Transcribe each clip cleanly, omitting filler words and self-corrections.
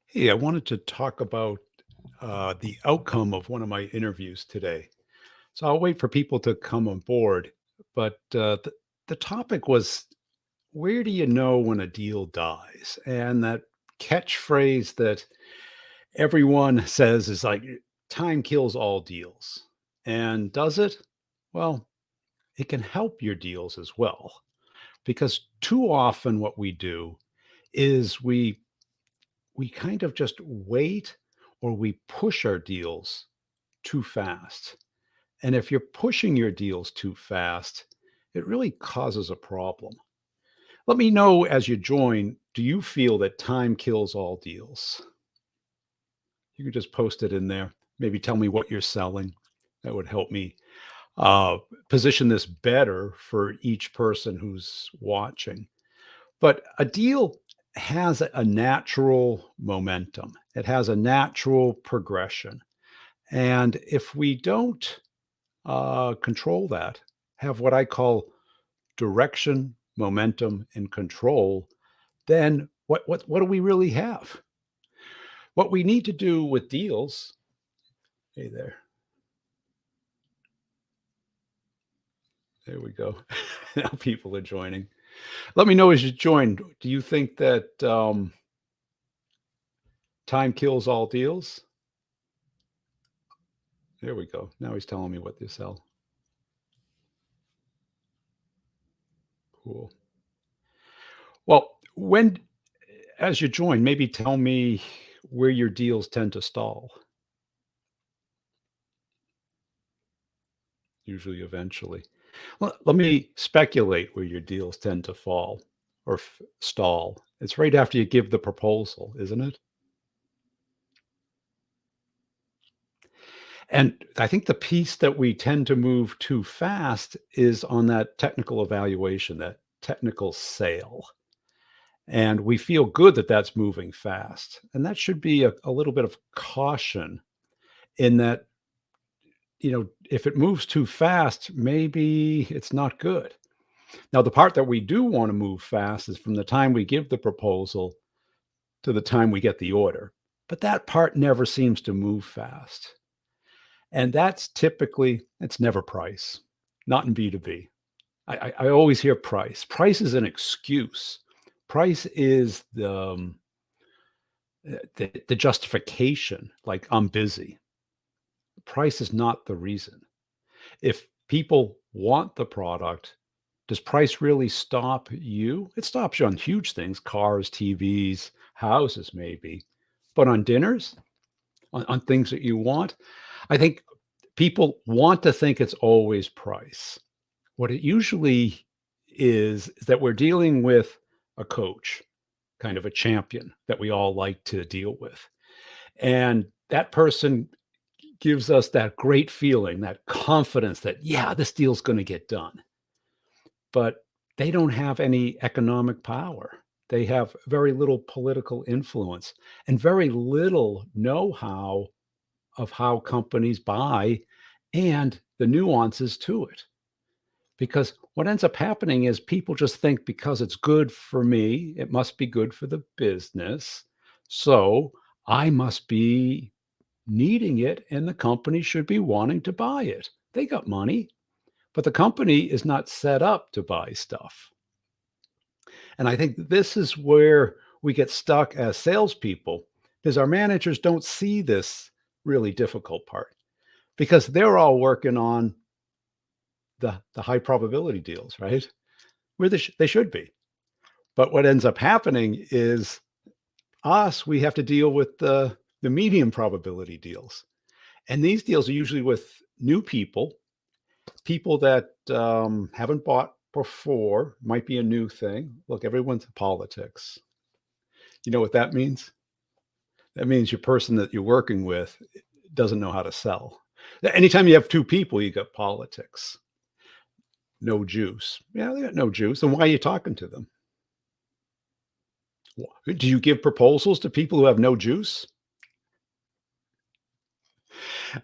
Hey, I wanted to talk about the outcome of one of my interviews today. So I'll wait for people to come on board. But the topic was, where do you know when a deal dies? And that catchphrase that everyone says is like, time kills all deals. And does it? Well, it can help your deals as well. Because too often what we do is we kind of just wait or we push our deals too fast. And if you're pushing your deals too fast, it really causes a problem. Let me know as you join, do you feel that time kills all deals? You can just post it in there. Maybe tell me what you're selling. That would help me uh, position this better for each person who's watching. But a deal has a natural momentum, it has a natural progression. And if we don't control that, have what I call direction, momentum, and control, then what do we really have? What we need to do with deals, hey there we go. Now people are joining. Let me know as you join. Do you think that time kills all deals? There we go. Now he's telling me what to sell. Cool. Well, when as you join, maybe tell me where your deals tend to stall, usually eventually. Let me speculate where your deals tend to fall or stall. It's right after you give the proposal, isn't it? And I think the piece that we tend to move too fast is on that technical evaluation, that technical sale. And we feel good that that's moving fast. And that should be a little bit of caution in that, if it moves too fast, maybe it's not good. Now, the part that we do want to move fast is from the time we give the proposal to the time we get the order. But that part never seems to move fast. And that's typically, it's never price, not in B2B. I always hear price. Price is an excuse. Price is the justification, like I'm busy. Price is not the reason. If people want the product, does price really stop you? It stops you on huge things, cars, TVs, houses, maybe. But on dinners, on things that you want, I think people want to think it's always price. What it usually is that we're dealing with a coach, kind of a champion that we all like to deal with. And that person gives us that great feeling, that confidence that, yeah, this deal's going to get done. But they don't have any economic power. They have very little political influence and very little know how of how companies buy and the nuances to it. Because what ends up happening is people just think because it's good for me, it must be good for the business. So I must be needing it and the company should be wanting to buy it. They got money, but the company is not set up to buy stuff. And I think this is where we get stuck as salespeople because our managers don't see this really difficult part because they're all working on the high probability deals, right? Where they should be. But what ends up happening is we have to deal with the medium probability deals. And these deals are usually with new people that haven't bought before, might be a new thing. Look, everyone's politics. You know what that means? That means your person that you're working with doesn't know how to sell. Anytime you have two people, you got politics. No juice. Yeah, they got no juice. Then why are you talking to them? Do you give proposals to people who have no juice?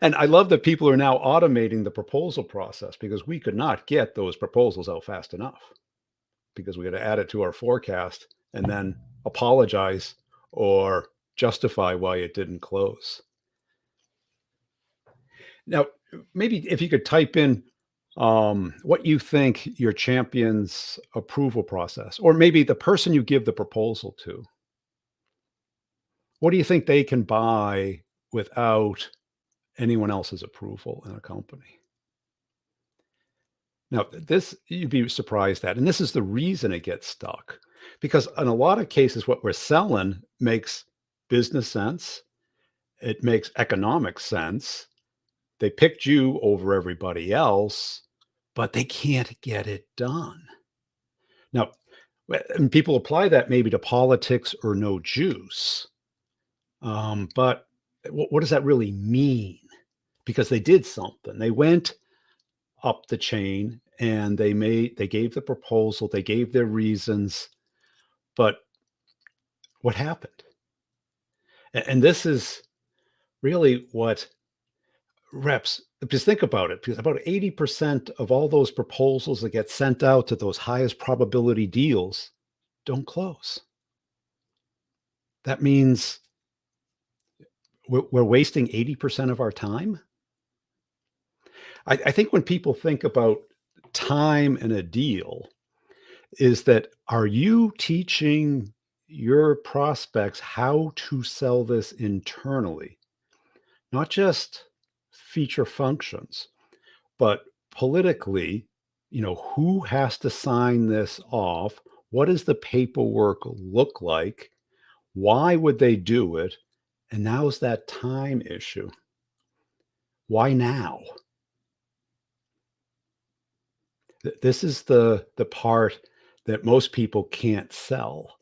And I love that people are now automating the proposal process because we could not get those proposals out fast enough because we had to add it to our forecast and then apologize or justify why it didn't close. Now, maybe if you could type in what you think your champion's approval process, or maybe the person you give the proposal to, what do you think they can buy without anyone else's approval in a company? Now, this you'd be surprised at, and this is the reason it gets stuck. Because in a lot of cases, what we're selling makes business sense, it makes economic sense. They picked you over everybody else, but they can't get it done. Now, and people apply that maybe to politics or no juice. But what does that really mean? Because they did something. They went up the chain and they gave the proposal, they gave their reasons, but what happened? And this is really what reps, just think about it, because about 80% of all those proposals that get sent out to those highest probability deals don't close. That means we're wasting 80% of our time. I think when people think about time in a deal, is that are you teaching your prospects how to sell this internally? Not just feature functions, but politically, who has to sign this off? What does the paperwork look like? Why would they do it? And now's that time issue. Why now? This is the part that most people can't sell.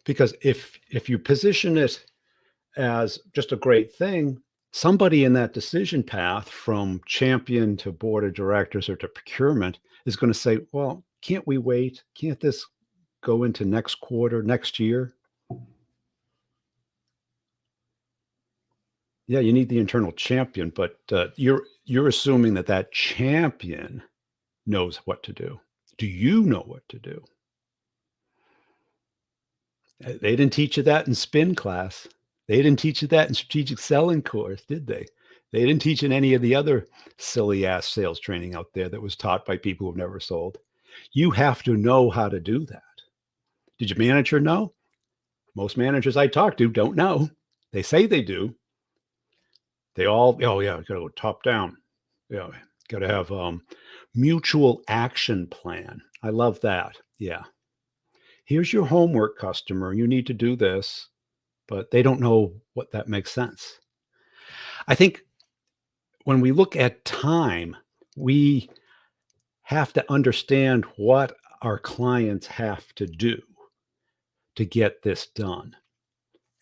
Because if you position it as just a great thing, somebody in that decision path from champion to board of directors or to procurement is going to say, well, can't we wait? Can't this go into next quarter, next year? Yeah, you need the internal champion, but you're assuming that that champion knows what to do. Do you know what to do? They didn't teach you that in spin class. They didn't teach you that in strategic selling course, did they? They didn't teach in any of the other silly ass sales training out there that was taught by people who've never sold. You have to know how to do that. Did your manager know? Most managers I talk to don't know. They say they do. They all, oh yeah, got to go top down. Yeah, got to have mutual action plan. I love that. Yeah. Here's your homework, customer. You need to do this, but they don't know what that makes sense. I think when we look at time, we have to understand what our clients have to do to get this done.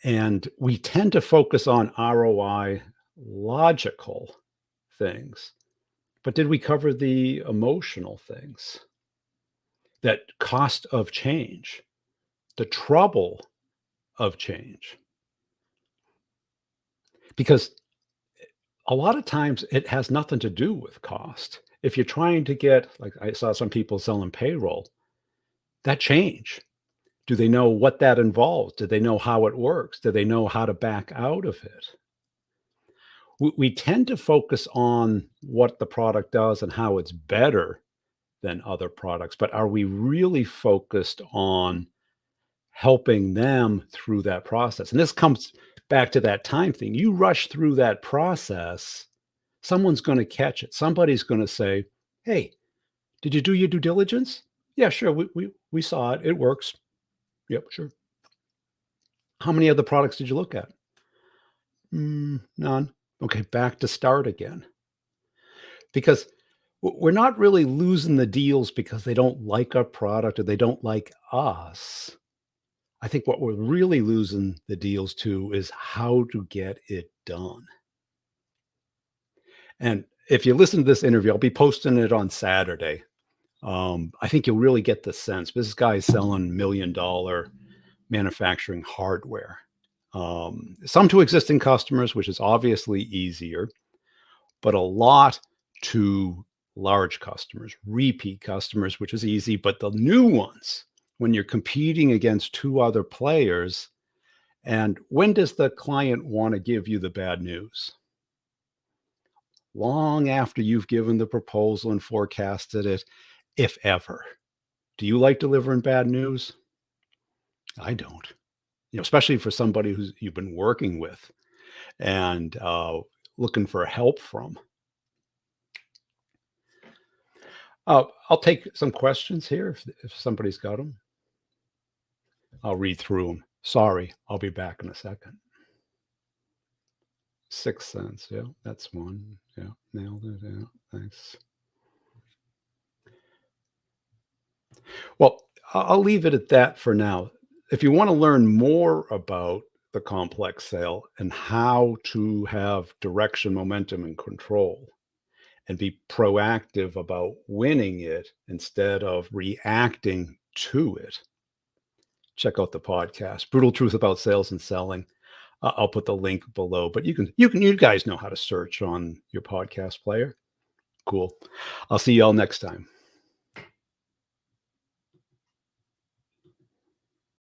And we tend to focus on ROI logical things. But did we cover the emotional things? That cost of change, the trouble of change. Because a lot of times it has nothing to do with cost. If you're trying to get, like I saw some people selling payroll, that change. Do they know what that involves? Do they know how it works? Do they know how to back out of it? We tend to focus on what the product does and how it's better than other products, but are we really focused on helping them through that process? And this comes back to that time thing. You rush through that process, someone's going to catch it. Somebody's going to say, "Hey, did you do your due diligence?" "Yeah, sure. We saw it. It works." "Yep, sure." "How many other products did you look at?" None." "Okay, back to start again." Because we're not really losing the deals because they don't like our product or they don't like us. I think what we're really losing the deals to is how to get it done. And if you listen to this interview, I'll be posting it on Saturday. I think you'll really get the sense. This guy's selling $1 million manufacturing hardware. Some to existing customers, which is obviously easier, but a lot to large customers, repeat customers, which is easy. But the new ones, when you're competing against two other players, And when does the client want to give you the bad news? Long after you've given the proposal and forecasted it, if ever. Do you like delivering bad news? I don't. Especially for somebody who's you've been working with and looking for help from. I'll take some questions here if somebody's got them. I'll read through them. Sorry, I'll be back in a second. Sixth Sense, yeah, that's one. Yeah, nailed it. Yeah, thanks. Well, I'll leave it at that for now. If you want to learn more about the complex sale and how to have direction, momentum, and control, and be proactive about winning it instead of reacting to it, check out the podcast, Brutal Truth About Sales and Selling. I'll put the link below, but you guys know how to search on your podcast player. Cool. I'll see y'all next time.